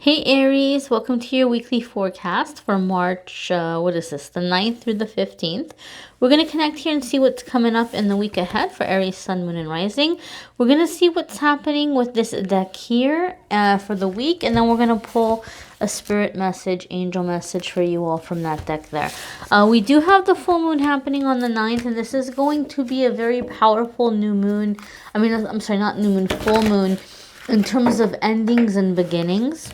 Hey Aries, welcome to your weekly forecast for March, what is this, the 9th through the 15th. We're going to connect here and see what's coming up in the week ahead for Aries, Sun, Moon, and Rising. We're going to see what's happening with this deck here for the week, and then we're going to pull a spirit message, angel message for you all from that deck there. We do have the full moon happening on the 9th, and this is going to be a very powerful new moon. I'm sorry, not new moon, full moon in terms of endings and beginnings.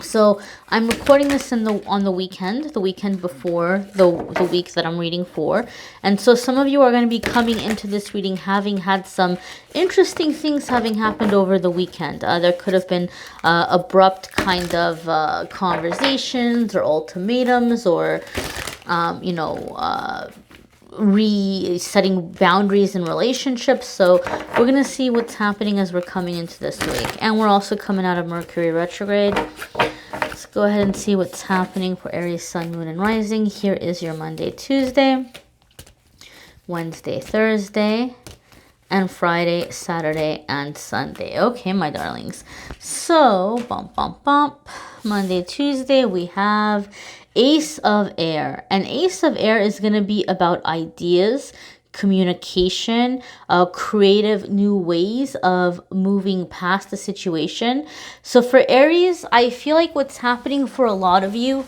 So I'm recording this on the weekend before the week that I'm reading for. And so some of you are going to be coming into this reading having had some interesting things having happened over the weekend. There could have been abrupt kind of conversations or ultimatums or, resetting boundaries in relationships. So we're going to see what's happening as we're coming into this week. And we're also coming out of Mercury retrograde. Let's go ahead and see what's happening for Aries, Sun, Moon, and Rising. Here is your Monday, Tuesday, Wednesday, Thursday, and Friday, Saturday, and Sunday. Okay, my darlings. So, Monday, Tuesday, we have Ace of Air. And Ace of Air is going to be about ideas, communication, creative new ways of moving past the situation. So for Aries, I feel like what's happening for a lot of you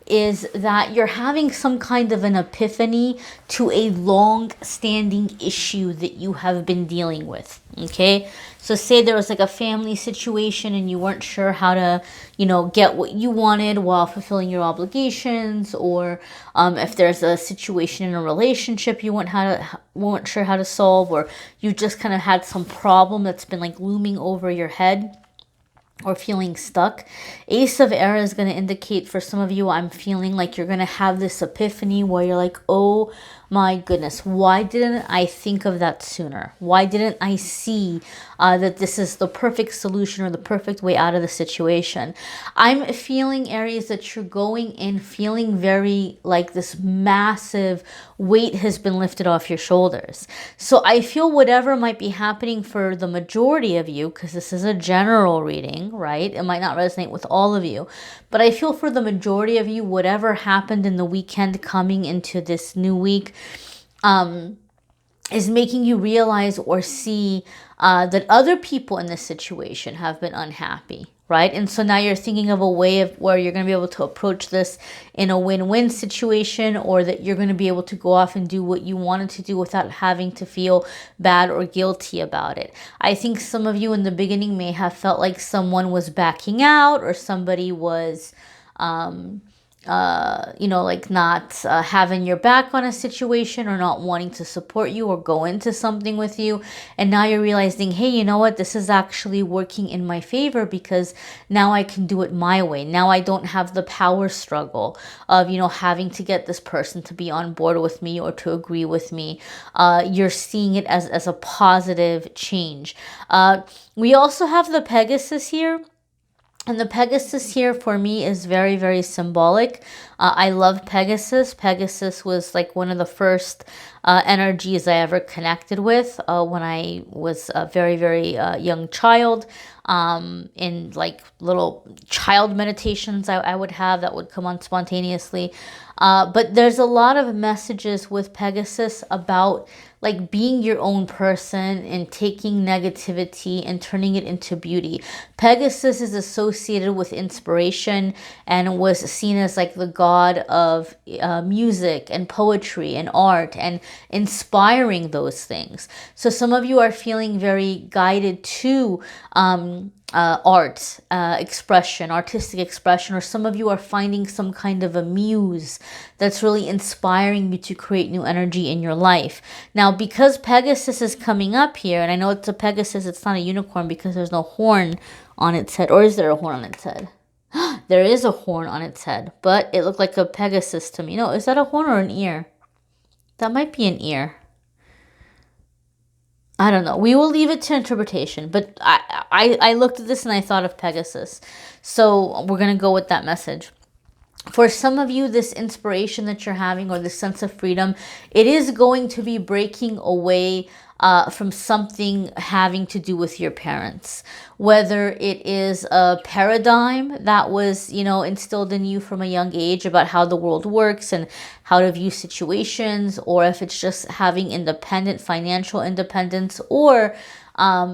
is that you're having some kind of an epiphany to a long-standing issue that you have been dealing with, okay? So say there was like a family situation and you weren't sure how to, get what you wanted while fulfilling your obligations, or if there's a situation in a relationship you weren't sure how to solve, or you just kind of had some problem that's been like looming over your head, or feeling stuck. Ace of Air is going to indicate for some of you, I'm feeling like you're going to have this epiphany where you're like, oh my goodness, why didn't I think of that sooner? Why didn't I see that this is the perfect solution or the perfect way out of the situation? I'm feeling, Aries, that you're going in feeling very like this massive weight has been lifted off your shoulders. So I feel whatever might be happening for the majority of you, because this is a general reading, right? It might not resonate with all of you, but I feel for the majority of you, whatever happened in the weekend coming into this new week is making you realize or see that other people in this situation have been unhappy, right? And so now you're thinking of a way of where you're going to be able to approach this in a win-win situation, or that you're going to be able to go off and do what you wanted to do without having to feel bad or guilty about it. I think some of you in the beginning may have felt like someone was backing out, or somebody was like not having your back on a situation, or not wanting to support you or go into something with you. And now you're realizing, hey, you know what? This is actually working in my favor, because now I can do it my way. Now I don't have the power struggle of, having to get this person to be on board with me or to agree with me. You're seeing it as a positive change. We also have the Pegasus here. And the Pegasus here for me is very, very symbolic. I love Pegasus. Pegasus was like one of the first energies I ever connected with when I was a very, very young child. In like little child meditations I would have that would come on spontaneously. But there's a lot of messages with Pegasus about like being your own person and taking negativity and turning it into beauty. Pegasus is associated with inspiration and was seen as like the god of music and poetry and art and inspiring those things. So some of you are feeling very guided to art expression, artistic expression, or some of you are finding some kind of a muse that's really inspiring you to create new energy in your life. Now, because Pegasus is coming up here, and I know it's a Pegasus, it's not a unicorn because there's no horn on its head. Or is there a horn on its head? There is a horn on its head, but it looked like a Pegasus to me. No, is that a horn or an ear? That might be an ear. I don't know. We will leave it to interpretation. But I looked at this and I thought of Pegasus. So we're going to go with that message. For some of you, this inspiration that you're having or this sense of freedom, it is going to be breaking away from something having to do with your parents. Whether it is a paradigm that was, you know, instilled in you from a young age about how the world works and how to view situations, or if it's just having independent financial independence, or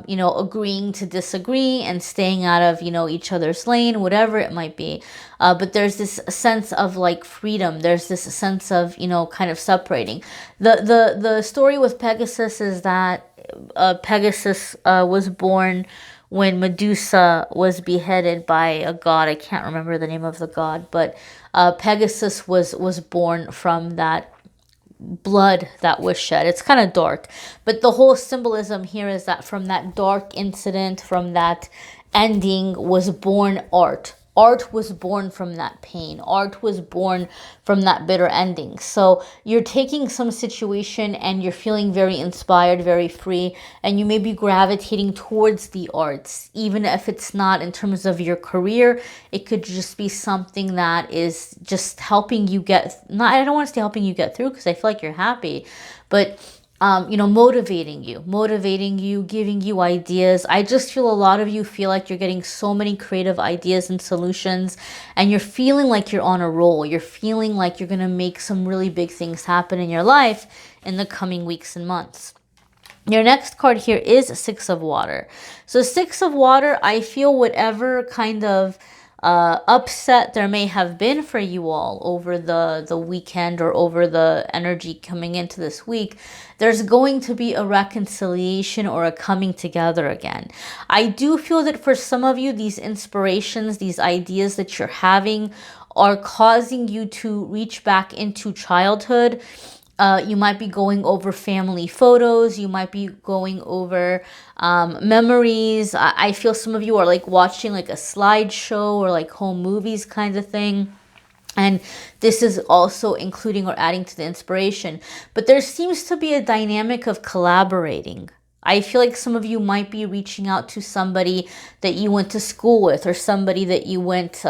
you know, agreeing to disagree and staying out of, you know, each other's lane, whatever it might be. But there's this sense of like freedom. There's this sense of, you know, kind of separating. The story with Pegasus is that Pegasus was born when Medusa was beheaded by a god. I can't remember the name of the god, but Pegasus was born from that blood that was shed. It's kind of dark, but the whole symbolism here is that from that dark incident, from that ending, was born art. Art was born from that pain. Art was born from that bitter ending. So you're taking some situation and you're feeling very inspired, very free, and you may be gravitating towards the arts, even if it's not in terms of your career. It could just be something that is just helping you get, not, I don't want to say helping you get through, because I feel like you're happy, but you know, motivating you, giving you ideas. I just feel a lot of you feel like you're getting so many creative ideas and solutions, and you're feeling like you're on a roll. You're feeling like you're going to make some really big things happen in your life in the coming weeks and months. Your next card here is Six of Water. So Six of Water, I feel whatever kind of upset there may have been for you all over the weekend or over the energy coming into this week, there's going to be a reconciliation or a coming together again. I do feel that for some of you, these inspirations, these ideas that you're having are causing you to reach back into childhood. You might be going over family photos. You might be going over memories. I feel some of you are like watching like a slideshow or like home movies kind of thing. And this is also including or adding to the inspiration. But there seems to be a dynamic of collaborating. I feel like some of you might be reaching out to somebody that you went to school with, or somebody that you went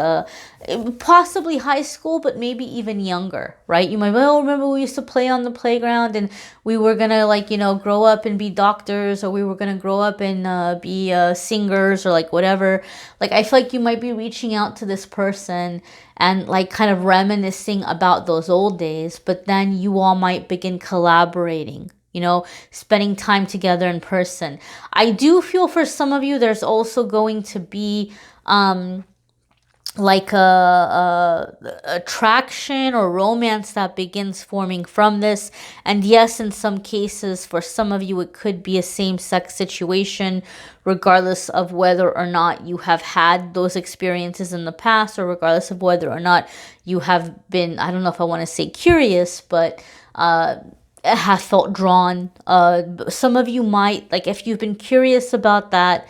possibly high school, but maybe even younger, right? You might, well, remember we used to play on the playground and we were going to like, you know, grow up and be doctors, or we were going to grow up and be singers, or like whatever. Like, I feel like you might be reaching out to this person and like kind of reminiscing about those old days, but then you all might begin collaborating, you know, spending time together in person. I do feel for some of you, there's also going to be like a attraction or romance that begins forming from this. And yes, in some cases, for some of you, it could be a same-sex situation, regardless of whether or not you have had those experiences in the past, or regardless of whether or not you have been, I don't know if I want to say curious, but have felt drawn. Some of you might, like, if you've been curious about that,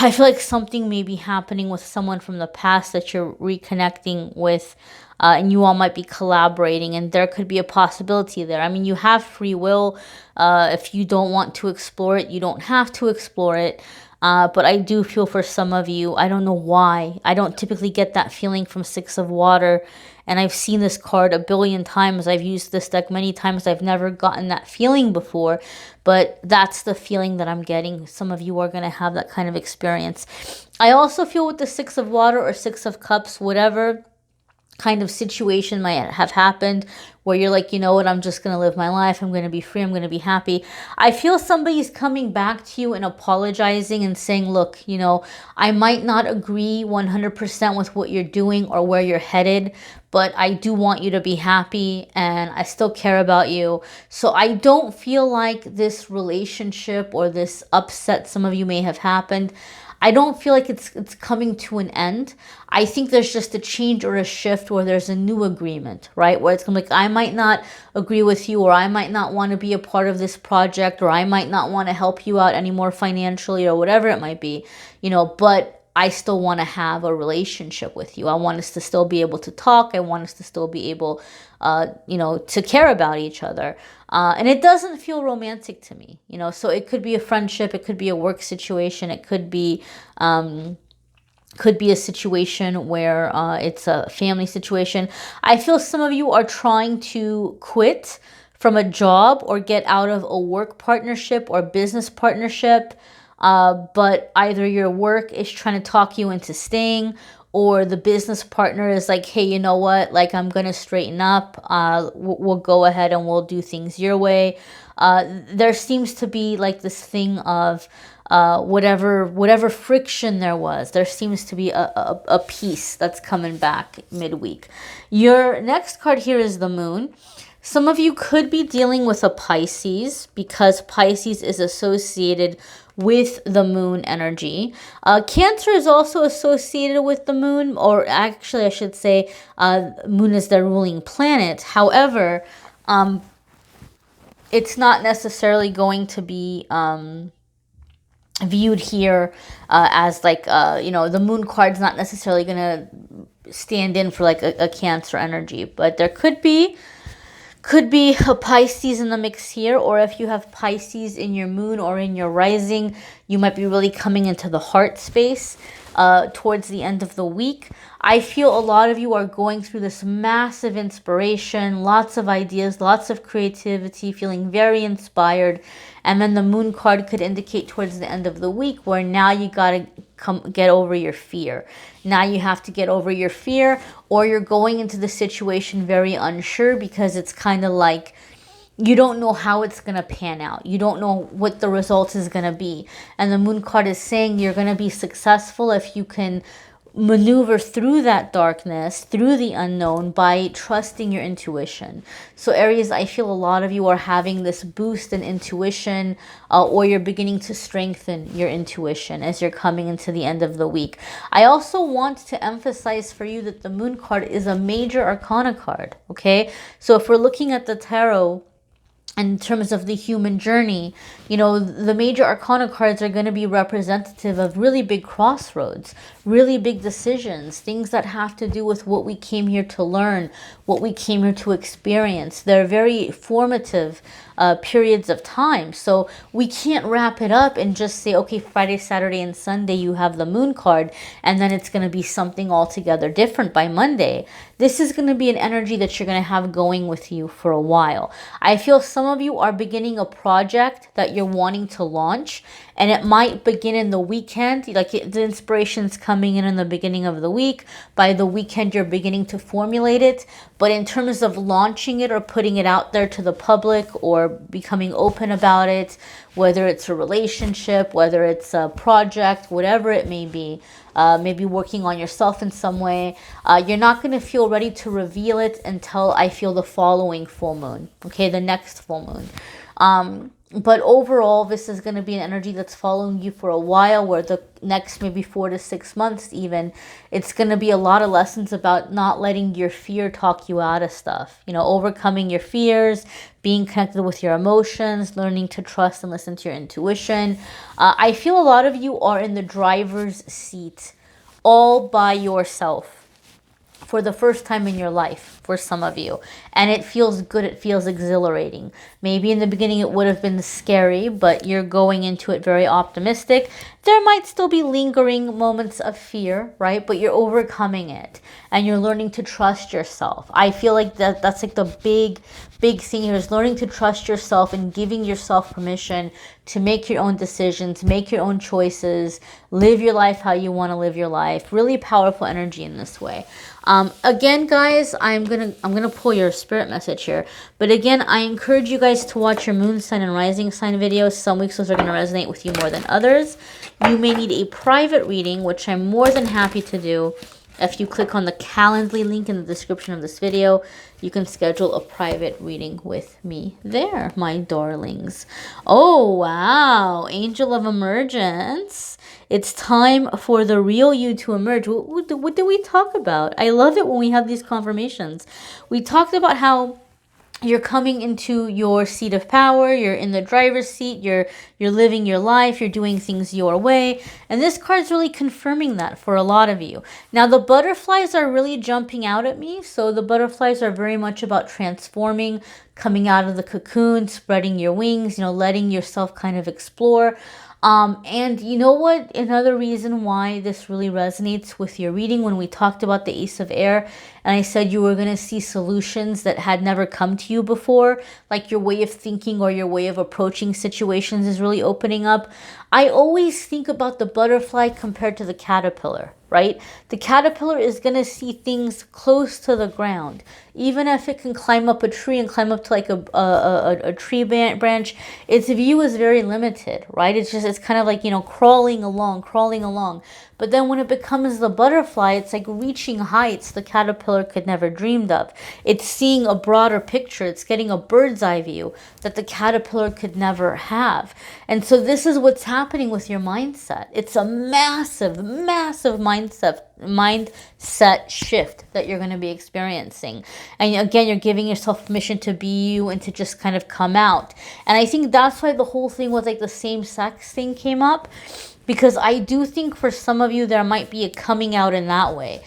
I feel like something may be happening with someone from the past that you're reconnecting with, and you all might be collaborating, and there could be a possibility there. I mean, you have free will. If you don't want to explore it, you don't have to explore it. But I do feel for some of you, I don't know why. I don't typically get that feeling from Six of Water. And I've seen this card a billion times. I've used this deck many times. I've never gotten that feeling before. But that's the feeling that I'm getting. Some of you are going to have that kind of experience. I also feel with the Six of Water or Six of Cups, whatever kind of situation might have happened where you're like, you know what, I'm just going to live my life. I'm going to be free. I'm going to be happy. I feel somebody's coming back to you and apologizing and saying, look, you know, I might not agree 100% with what you're doing or where you're headed, but I do want you to be happy and I still care about you. So I don't feel like this relationship or this upset some of you may have happened, I don't feel like it's coming to an end. I think there's just a change or a shift where there's a new agreement, right? Where it's kind of like, I might not agree with you, or I might not want to be a part of this project, or I might not want to help you out anymore financially, or whatever it might be, you know, but I still want to have a relationship with you. I want us to still be able to talk. I want us to still be able, you know, to care about each other. And it doesn't feel romantic to me, you know, so it could be a friendship. It could be a work situation. It could be Could be a situation where it's a family situation. I feel some of you are trying to quit from a job or get out of a work partnership or business partnership, but either your work is trying to talk you into staying, or the business partner is like, hey, you know what, like, I'm gonna straighten up, we'll go ahead and we'll do things your way. There seems to be like this thing of whatever friction there seems to be a piece that's coming back midweek. Your next card here is the Moon. Some of you could be dealing with a Pisces, because Pisces is associated with the Moon energy. Cancer is also associated with the Moon, or actually I should say Moon is their ruling planet. However, it's not necessarily going to be viewed here as like, the Moon card's not necessarily going to stand in for like a Cancer energy, but there could be a Pisces in the mix here. Or if you have Pisces in your Moon or in your rising, you might be really coming into the heart space towards the end of the week. I feel a lot of you are going through this massive inspiration, lots of ideas, lots of creativity, feeling very inspired. And then the Moon card could indicate towards the end of the week where now you got to get over your fear. Now you have to get over your fear, or you're going into the situation very unsure, because it's kind of like you don't know how it's going to pan out. You don't know what the result is going to be. And the Moon card is saying you're going to be successful if you can maneuver through that darkness, through the unknown, by trusting your intuition. So Aries, I feel a lot of you are having this boost in intuition, or you're beginning to strengthen your intuition as you're coming into the end of the week. I also want to emphasize for you that the Moon card is a major arcana card, okay? So if we're looking at the tarot in terms of the human journey, the major arcana cards are going to be representative of really big crossroads, really big decisions, things that have to do with what we came here to learn, what we came here to experience. They're very formative periods of time. So we can't wrap it up and just say, okay, Friday, Saturday, and Sunday, you have the Moon card, and then it's going to be something altogether different by Monday. This is going to be an energy that you're going to have going with you for a while. I feel some of you are beginning a project that you're wanting to launch, and it might begin in the weekend. Like, the inspiration's coming in the beginning of the week. By the weekend, you're beginning to formulate it. But in terms of launching it or putting it out there to the public or becoming open about it, whether it's a relationship, whether it's a project, whatever it may be, maybe working on yourself in some way, you're not going to feel ready to reveal it until I feel the following full moon, okay, the next full moon. But overall, this is going to be an energy that's following you for a while, where the next maybe 4 to 6 months even, it's going to be a lot of lessons about not letting your fear talk you out of stuff. Overcoming your fears, being connected with your emotions, learning to trust and listen to your intuition. I feel a lot of you are in the driver's seat all by yourself for the first time in your life, for some of you. And it feels good, it feels exhilarating. Maybe in the beginning it would have been scary, but you're going into it very optimistic. There might still be lingering moments of fear, right? But you're overcoming it, and you're learning to trust yourself. I feel like that's like the big thing here, is learning to trust yourself and giving yourself permission to make your own decisions, make your own choices, live your life how you want to live your life. Really powerful energy in this way. Again, guys, I'm gonna pull your spirit message here. But again, I encourage you guys to watch your moon sign and rising sign videos. Some weeks those are gonna resonate with you more than others. You may need a private reading, which I'm more than happy to do. If you click on the Calendly link in the description of this video, you can schedule a private reading with me there, my darlings. Oh, wow. Angel of Emergence. It's time for the real you to emerge. What did we talk about? I love it when we have these confirmations. We talked about how you're coming into your seat of power, you're in the driver's seat, you're living your life, you're doing things your way. And this card's really confirming that for a lot of you. Now, the butterflies are really jumping out at me. So the butterflies are very much about transforming, coming out of the cocoon, spreading your wings, letting yourself kind of explore. And you know what? Another reason why this really resonates with your reading, when we talked about the Ace of Air, and I said you were going to see solutions that had never come to you before, like your way of thinking or your way of approaching situations is really opening up. I always think about the butterfly compared to the caterpillar, right? The caterpillar is going to see things close to the ground. Even if it can climb up a tree and climb up to like a tree branch, its view is very limited, right? It's kind of like, you know, crawling along, crawling along. But then when it becomes the butterfly, it's like reaching heights the caterpillar could never dreamed of. It's seeing a broader picture. It's getting a bird's eye view that the caterpillar could never have. And so this is what's happening with your mindset. It's a massive, massive mindset shift that you're going to be experiencing. And again, you're giving yourself permission to be you and to just kind of come out. And I think that's why the whole thing with like the same sex thing came up, because I do think for some of you there might be a coming out in that way.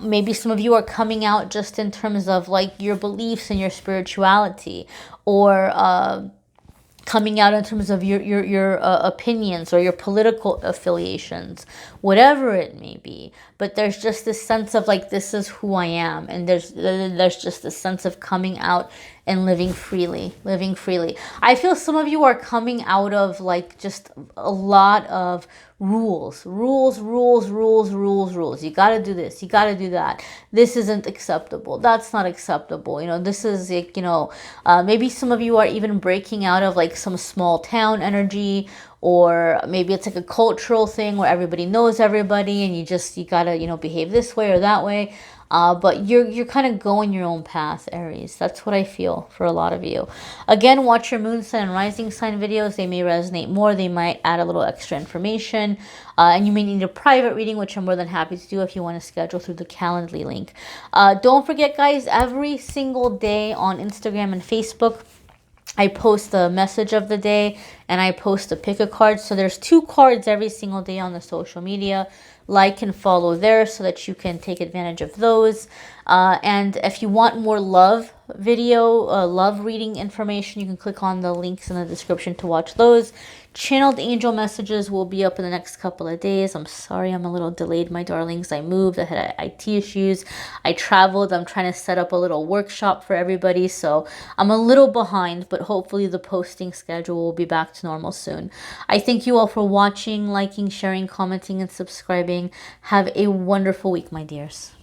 Maybe some of you are coming out just in terms of like your beliefs and your spirituality, or coming out in terms of your opinions or your political affiliations, whatever it may be. But there's just this sense of like, this is who I am. And there's just this sense of coming out and living freely. I feel some of you are coming out of like just a lot of rules. You got to do this. You got to do that. This isn't acceptable. That's not acceptable. You know, this is like, you know, maybe some of you are even breaking out of like some small town energy, or maybe it's like a cultural thing where everybody knows everybody and you gotta, you know, behave this way or that way. But you're kind of going your own path, Aries. That's what I feel for a lot of you. Again, watch your moon sign and rising sign videos. They may resonate more. They might add a little extra information. And you may need a private reading, which I'm more than happy to do if you want to schedule through the Calendly link. Don't forget, guys, every single day on Instagram and Facebook, I post the message of the day and I post a pick a card. So there's 2 cards every single day on the social media. Like and follow there so that you can take advantage of those. And if you want more love reading information, you can click on the links in the description to watch those. Channeled angel messages will be up in the next couple of days. I'm sorry I'm a little delayed, my darlings. I moved. I had IT issues. I traveled. I'm trying to set up a little workshop for everybody. So I'm a little behind, but hopefully the posting schedule will be back to normal soon. I thank you all for watching, liking, sharing, commenting, and subscribing. Have a wonderful week, my dears.